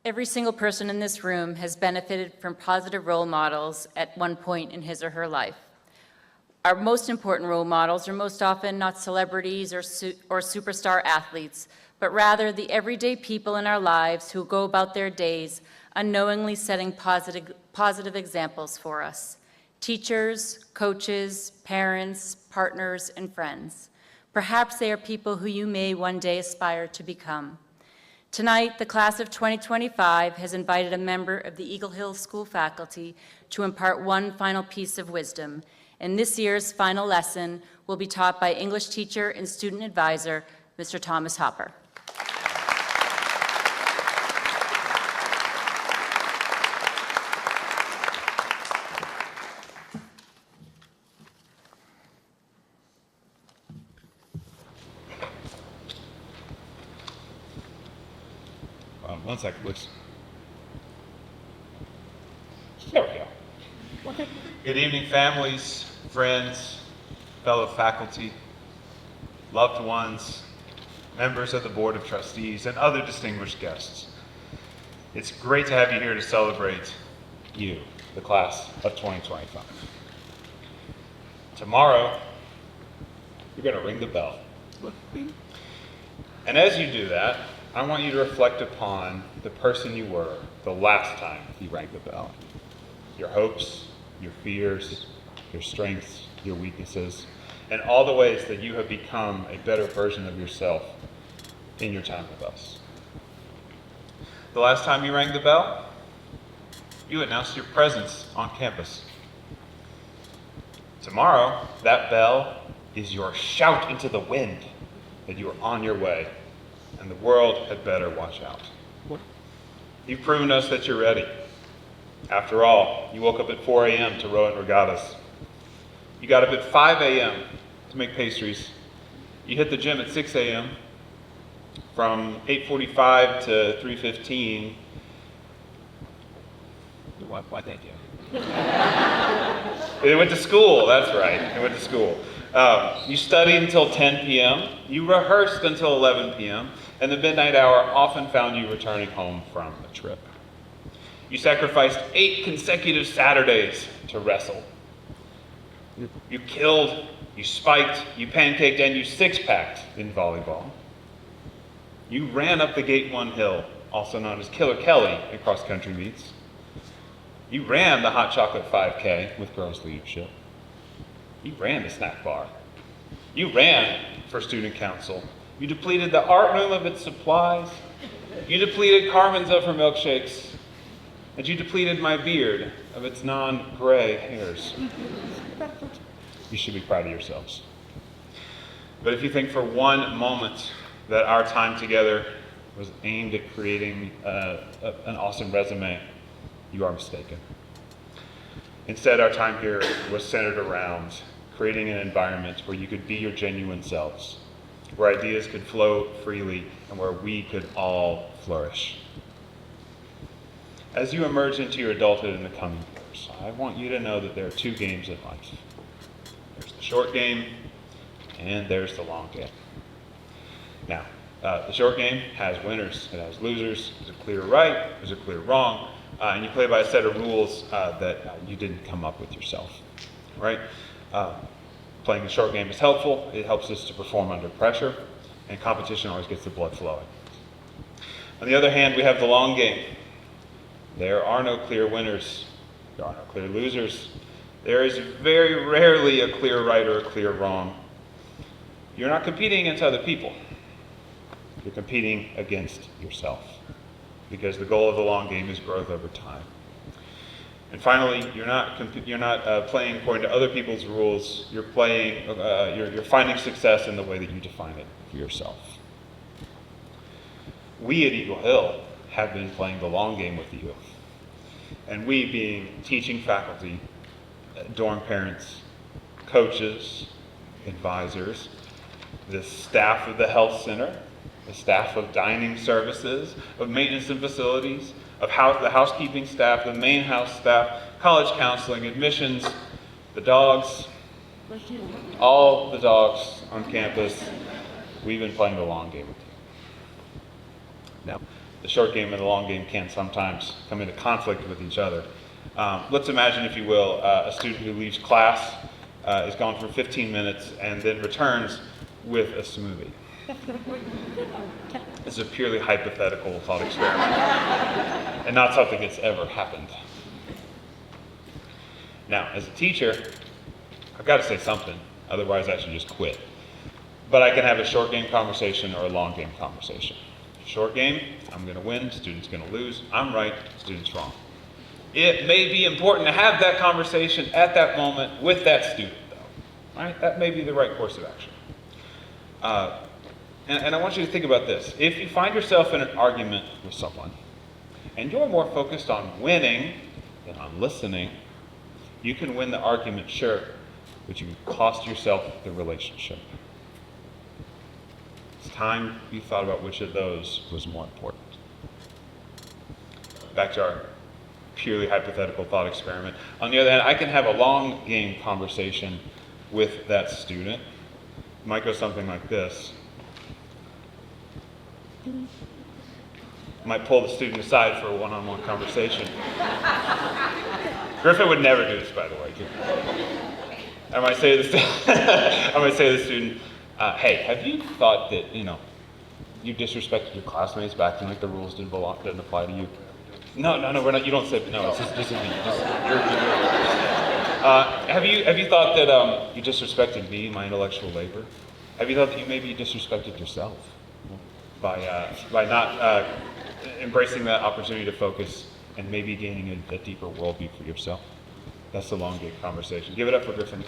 Every single person in this room has benefited from positive role models at one point in his or her life. Our most important role models are most often not celebrities or superstar athletes, but rather the everyday people in our lives who go about their days unknowingly setting positive examples for us. Teachers, coaches, parents, partners, and friends. Perhaps they are people who you may one day aspire to become. Tonight, the class of 2025 has invited a member of the Eagle Hill School faculty to impart one final piece of wisdom, and this year's final lesson will be taught by English teacher and student advisor, Mr. Thomas Hopper. One second, please. There we go. Okay. Good evening, families, friends, fellow faculty, loved ones, members of the Board of Trustees, and other distinguished guests. It's great to have you here to celebrate you, the class of 2025. Tomorrow, you're going to ring the bell. And as you do that, I want you to reflect upon the person you were the last time you rang the bell. Your hopes, your fears, your strengths, your weaknesses, and all the ways that you have become a better version of yourself in your time with us. The last time you rang the bell, you announced your presence on campus. Tomorrow, that bell is your shout into the wind that you are on your way. And the world had better watch out. You've proven us that you're ready. After all, you woke up at 4 a.m. to row in regattas. You got up at 5 a.m. to make pastries. You hit the gym at 6 a.m. From 8:45 to 3:15. Why, thank you. They went to school, that's right. They went to school. You studied until 10 p.m., you rehearsed until 11 p.m., and the midnight hour often found you returning home from a trip. You sacrificed 8 consecutive Saturdays to wrestle. You killed, you spiked, you pancaked, and you six-packed in volleyball. You ran up the Gate 1 hill, also known as Killer Kelly at cross-country meets. You ran the Hot Chocolate 5K with girls' leadership. You ran the snack bar. You ran for student council. You depleted the art room of its supplies. You depleted Carmen's of her milkshakes. And you depleted my beard of its non-gray hairs. You should be proud of yourselves. But if you think for one moment that our time together was aimed at creating an awesome resume, you are mistaken. Instead, our time here was centered around creating an environment where you could be your genuine selves, where ideas could flow freely, and where we could all flourish. As you emerge into your adulthood in the coming years, I want you to know that there are 2 games in life. There's the short game, and there's the long game. Now, the short game has winners, it has losers, there's a clear right, there's a clear wrong, and you play by a set of rules that you didn't come up with yourself, right? Playing the short game is helpful. It helps us to perform under pressure, and competition always gets the blood flowing. On the other hand, we have the long game. There are no clear winners. There are no clear losers. There is very rarely a clear right or a clear wrong. You're not competing against other people. You're competing against yourself, because the goal of the long game is growth over time. And finally, you're not playing according to other people's rules. You're playing. You're finding success in the way that you define it for yourself. We at Eagle Hill have been playing the long game with you, and we, being teaching faculty, dorm parents, coaches, advisors, the staff of the health center, the staff of dining services, of maintenance and facilities, of the housekeeping staff, the main house staff, college counseling, admissions, the dogs, all the dogs on campus. We've been playing the long game with you. Now, the short game and the long game can sometimes come into conflict with each other. Let's imagine, if you will, a student who leaves class, is gone for 15 minutes, and then returns with a smoothie. It's a purely hypothetical thought experiment, and not something that's ever happened. Now, as a teacher, I've got to say something, otherwise I should just quit. But I can have a short game conversation or a long game conversation. Short game, I'm going to win, student's going to lose. I'm right, student's wrong. It may be important to have that conversation at that moment with that student, though. Right? That may be the right course of action. And I want you to think about this. If you find yourself in an argument with someone, and you're more focused on winning than on listening, you can win the argument, sure, but you can cost yourself the relationship. It's time you thought about which of those was more important. Back to our purely hypothetical thought experiment. On the other hand, I can have a long game conversation with that student. It might go something like this. Might pull the student aside for a one-on-one conversation. Griffin would never do this, by the way. I might say to the student, hey, have you thought that, you disrespected your classmates by acting like the rules didn't apply to you? No, we're not. You don't say. No, it's just me. Have you thought that you disrespected me, my intellectual labor? Have you thought that you maybe disrespected yourself by not embracing that opportunity to focus and maybe gaining a deeper worldview for yourself? That's the long game conversation. Give it up for Griffin.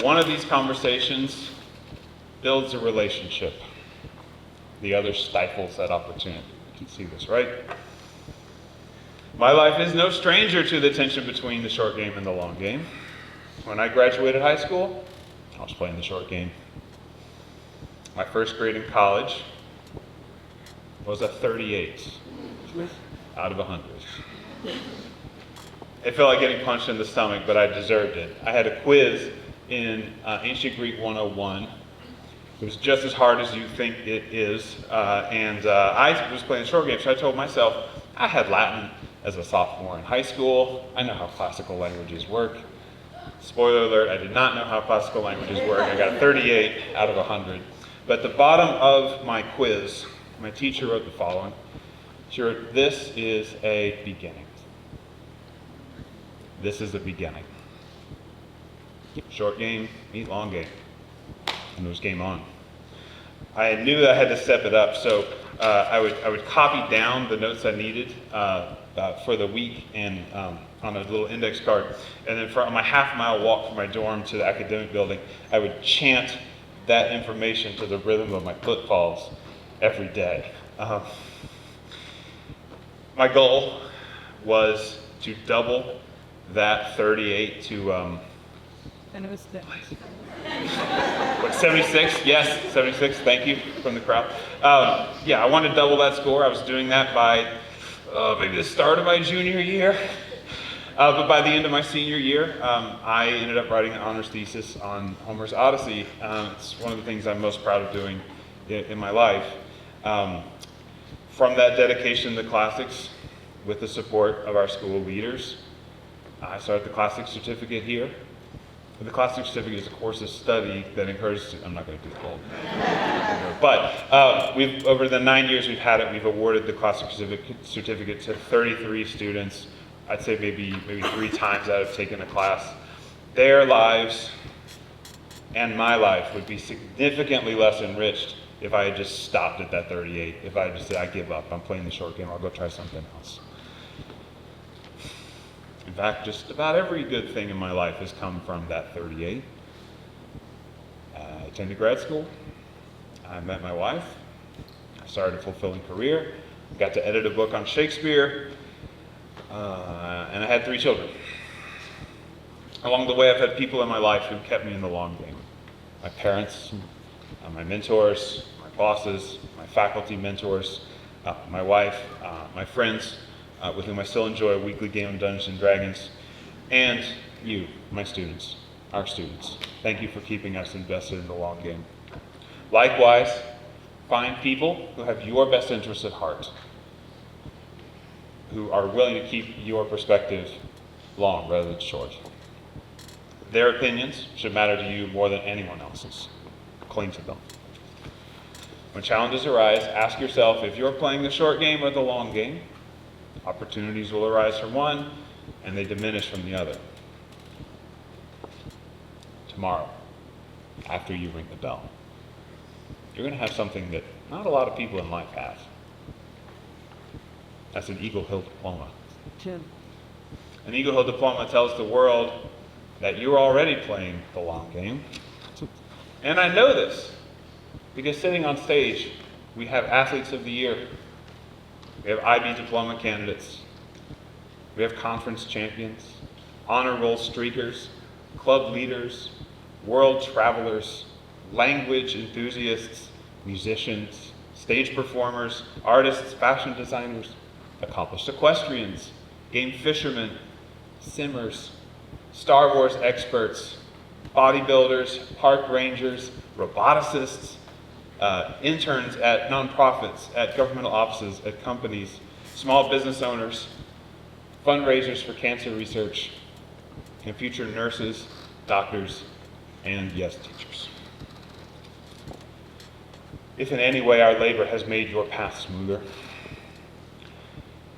One of these conversations builds a relationship. The other stifles that opportunity. You can see this, right? My life is no stranger to the tension between the short game and the long game. When I graduated high school, I was playing the short game. My first grade in college was a 38 out of 100. It felt like getting punched in the stomach, but I deserved it. I had a quiz in Ancient Greek 101. It was just as hard as you think it is, and I was playing short game, so I told myself, I had Latin as a sophomore in high school. I know how classical languages work. Spoiler alert, I did not know how classical languages work. I got a 38 out of 100. But at the bottom of my quiz, my teacher wrote the following. She wrote, this is a beginning. This is a beginning. Short game, meet long game. And it was game on. I knew that I had to step it up, so I would copy down the notes I needed for the week and on a little index card. And then on my half-mile walk from my dorm to the academic building, I would chant that information to the rhythm of my footfalls every day. My goal was to double that 38 to And it was the 76? Yes, 76. Thank you from the crowd. I wanted to double that score. I was doing that by maybe the start of my junior year. But by the end of my senior year, I ended up writing an honors thesis on Homer's Odyssey. It's one of the things I'm most proud of doing in my life. From that dedication to the classics, with the support of our school leaders, I started the Classics Certificate here. The Classics Certificate is a course of study that encourages, I'm not going to do the whole, but over the 9 years we've had it, we've awarded the Classics Certificate to 33 students. I'd say maybe 3 times that have taken a class. Their lives and my life would be significantly less enriched if I had just stopped at that 38. If I had just said, I give up, I'm playing the short game, I'll go try something else. In fact, just about every good thing in my life has come from that 38. I attended grad school. I met my wife. I started a fulfilling career. Got to edit a book on Shakespeare. And I had 3 children. Along the way, I've had people in my life who kept me in the long game. My parents, my mentors, my bosses, my faculty mentors, my wife, my friends, with whom I still enjoy a weekly game of Dungeons & Dragons, and you, my students. our students. Thank you for keeping us invested in the long game. Likewise, find people who have your best interests at heart, who are willing to keep your perspective long rather than short. Their opinions should matter to you more than anyone else's. Cling to them. When challenges arise, ask yourself if you're playing the short game or the long game. Opportunities will arise from one, and they diminish from the other. Tomorrow, after you ring the bell, you're going to have something that not a lot of people in life have. That's an Eagle Hill diploma. Tim. An Eagle Hill diploma tells the world that you're already playing the long game. And I know this because sitting on stage, we have athletes of the year. We have IB diploma candidates. We have conference champions, honor roll streakers, club leaders, world travelers, language enthusiasts, musicians, stage performers, artists, fashion designers, accomplished equestrians, game fishermen, simmers, Star Wars experts, bodybuilders, park rangers, roboticists, interns at nonprofits, at governmental offices, at companies, small business owners, fundraisers for cancer research, and future nurses, doctors, and yes, teachers. If in any way our labor has made your path smoother,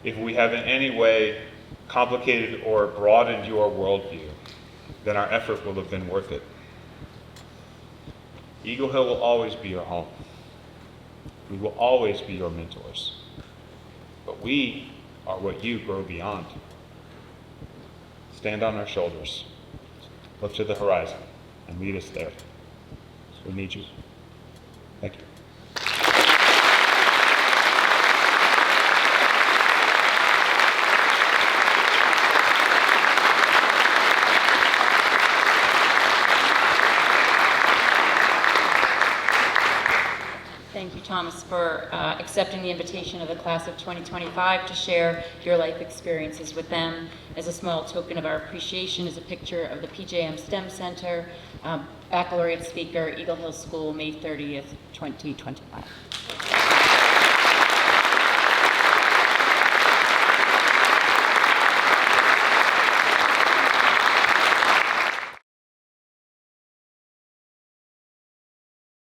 if we have in any way complicated or broadened your worldview, then our effort will have been worth it. Eagle Hill will always be your home. We will always be your mentors. But we are what you grow beyond. Stand on our shoulders, look to the horizon, and lead us there. We need you. Thank you. Thank you, Thomas, for accepting the invitation of the class of 2025 to share your life experiences with them. As a small token of our appreciation is a picture of the PJM STEM Center, Baccalaureate speaker, Eagle Hill School, May 30th, 2025.